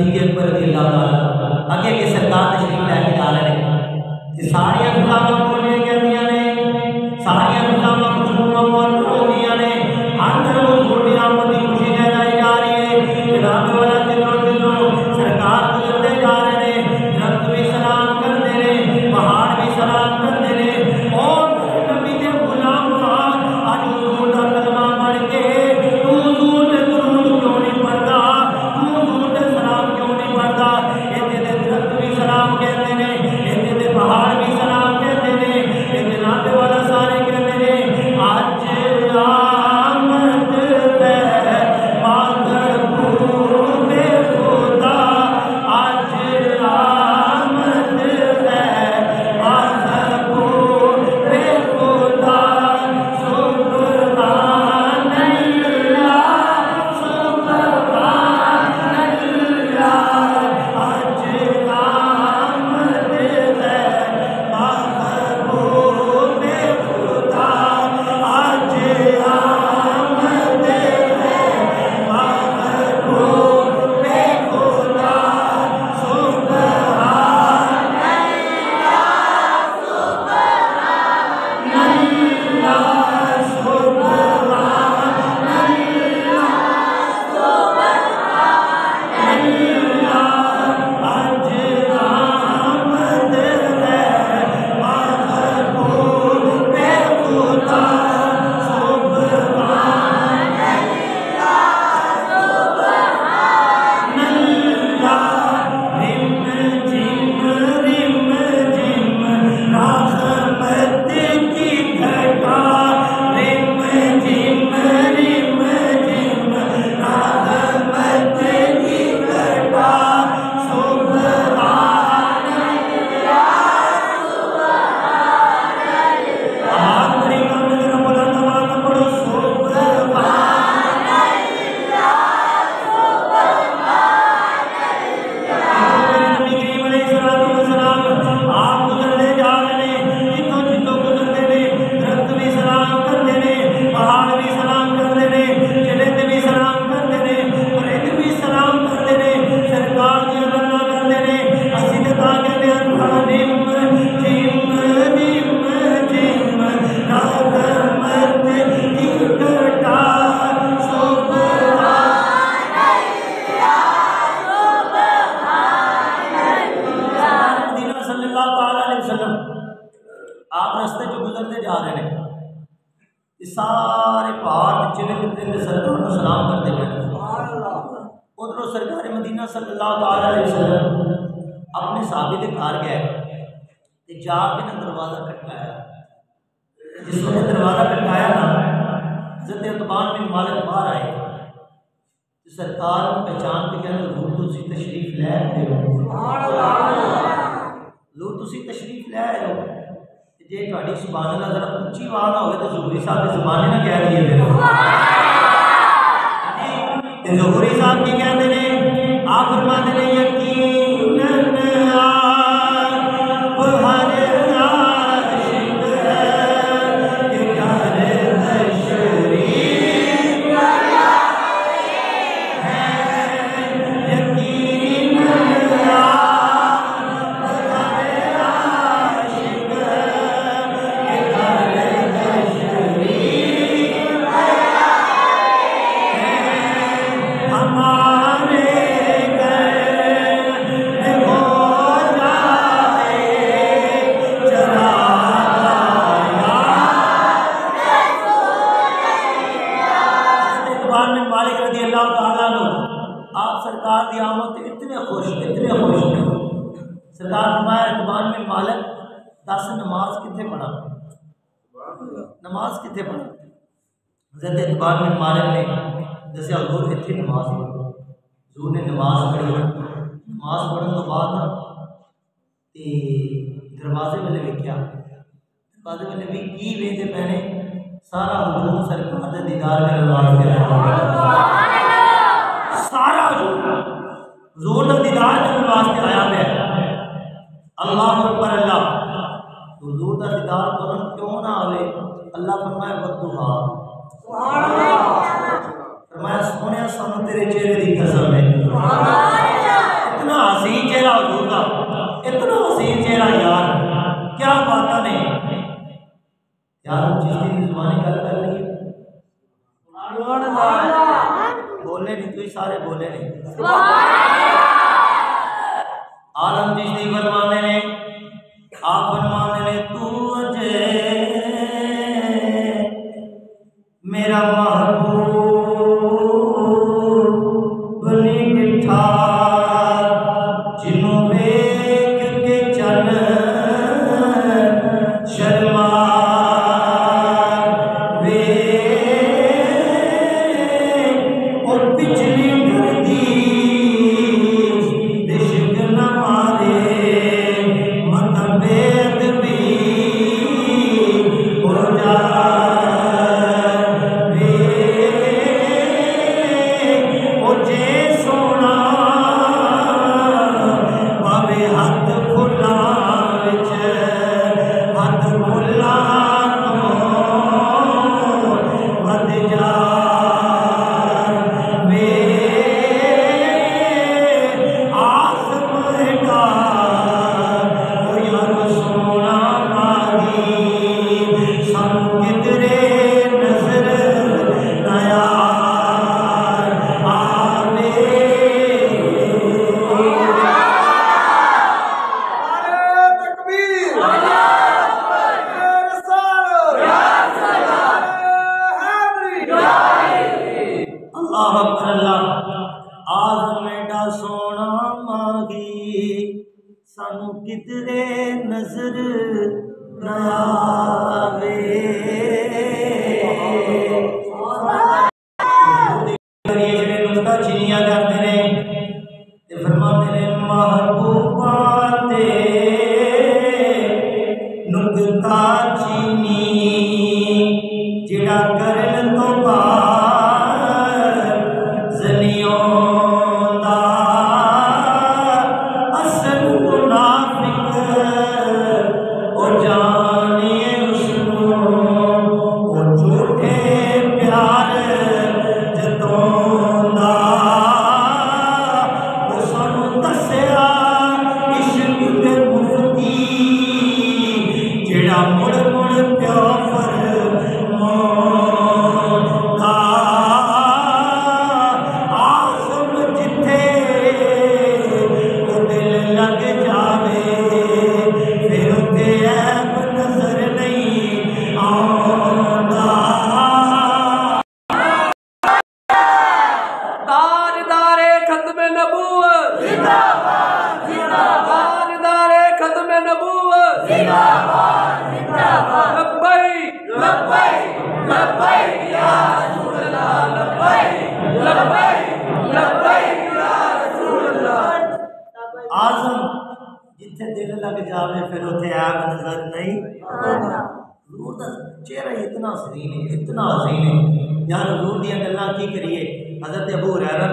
सिद्दीक़ अकबर रज़ियल्लाहु ताला अगे के सरकार तशरीफ लैके जा रहे हैं। सारिया गुलामां बोलियां कहदियां ने, सारिया गुलामां खुशबूआं बोलियां ने, हर तरफ छोटी आमद की खुशी फैलाई जा रही है। जनाब वाला दिलों दिलों सरकार गुजरते जा रहे हैं, दरख्त भी सलाम करते हैं, पहाड़ भी सलाम करते हैं। और नबी के गुलाम आज हुजूर दा कलमा पढ़ के तू हुजूर दे दुरूद क्यों नहीं पढ़दा, तू हुजूर दे सलाम क्यों नहीं पढ़दा। इत्थे दे दरख्त भी सलाम कहते हैं, इत्थे दे पहाड़ भी सलाम कहते हैं। जनाब वाला सारे कहते हैं आज आमद है महबूब खुदा, आज आमद है महबूब खुदा। सुब्हान अल्लाह सुब्हान अल्लाह, आज आमद है महबूब खुदा, आज आमद है महबूब खुदा। सुब्हान अल्लाह सुब्हान अल्लाह सुब्हान अल्लाह सुब्हान अल्लाह, आज आमद है महबूब खुदा। सुब्हान अल्लाह रिम झिम रहमत की घटा, रिम झिम रहमत की घटा। सुब्हान आवाज़ बड़ी कम है, जरा बुलंद आवाज़ में पढ़ो सुब्हान नबी करीम अलैहिस्सलाम आप गुजरते जा रहे हैं, जितों जितों गुजरते ने दरख्त भी सलाम करते ने, पहाड़ भी सलाम करते ने, जन्नत भी सलाम करते ने, परिंदे भी सलाम करते ने, सरकार दी गल्लां करते ने। असीं ते तां कहते हैं रिम झिम रहमत की घटा। मदीना सल्लल्लाहु ताला अलैहि वसल्लम आप रास्ते जो गुजरते जा रहे हैं, ये सारे पहाड़ चिड़िंद परिंदे सरकार को सलाम करते हैं। उधरों सरकार मदीना सल्लल्लाहु ताला अलैहि वसल्लम अपने साहबी के घर गए ते जाके ना दरवाज़ा खटकाया। जिस वक्त दरवाज़ा खटकाया ना, हज़रत उतबान बिन मालिक बाहर आए तो सरकार को पहचान के कहने लूर तुसी तशरीफ लै आए हो, लूर तुसी तशरीफ लै आए हो। जे तुहाडी सुभान अल्लाह जरा उच्ची आवाज़ ना होवे तो ज़ुहरी साहब की ज़ुबानी ना कह दिए ते ज़ुहरी साहब की कहते हैं, आप फरमाते हैं यकीनन आप हर आशिक है कि घर तशरीफ लाए हैं। यकीनन आप हर आशिक है कि घर तशरीफ लाए हैं। हमारे आप सरकार की आमद इतने खुश सरकार फरमाया इतबान में मालिक दस नमाज कितने पढ़ा, नमाज कितने पढ़ा। हज़रत इतबान में मालिक ने दसिया हज़ूर इतनी नमाज पढ़ो। हज़ूर ने नमाज पढ़ी, नमाज पढ़ने तो बाद ना दरवाजे वाले वेख्या, दरवाजे वाले भी की वेखते पैने सारा हजूम सरकार के दीदार करने वास्ते आया, सारा हजूर का दीदार करने वास्ते आया है। अल्लाह अकबर अल्लाह, हुजूर का दीदार करन क्यों ना आवे। अल्लाह फरमाया बद्दुआ, फरमाया सोने सानू तेरे चेहरे की कसम है। माही सानू किधरे नजर न आवे। नुकता चिनिया करते ने फरमाते ने महबूबा ते नुकता चीनी जिड़ा करन तो बाद जनियों दा असल मुनाफिक ओ जानिए उसनू ओ झूठे प्यार जतोंदा ओ सानू दस्या इश्क दे मुफ्ती जिड़ा मुड़ मुड़ प्यो आजम जिथे दिल लग जावे फिर उथे ऐब नजर नहीं। हजूर दा चेहरा इतना हसीन है, इतना हसीन है यार। हजूर दी गल्लां की करिए। हजरत अबू हुरैरा